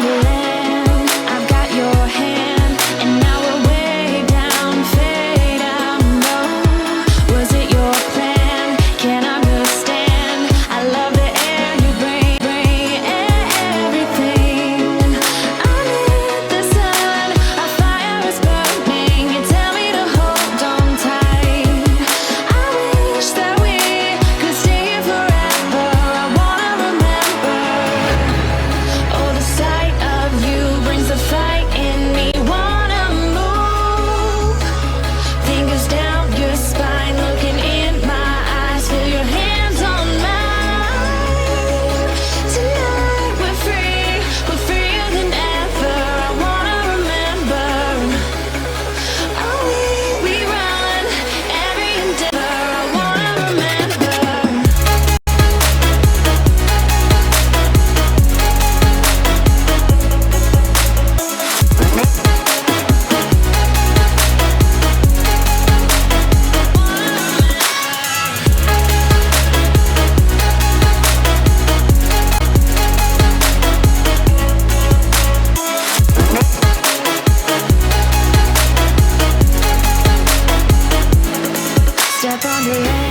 wonderland. I've got your hand, and now we're way down, fade out low. Was it your plan? Can't understand. I love the air you bring everything. Underneath the sun, our fire is burning. You tell me to hold on tight. I wish that we could stay here forever. I wanna remember. Oh, the sight of you brings the fight in me. Wanna move, fingers down your spine, looking in my eyes. Feel your hands on mine. Tonight we're free, we're freer than ever. I wanna remember. Oh, we run every endeavor. I wanna remember. Step on the edge.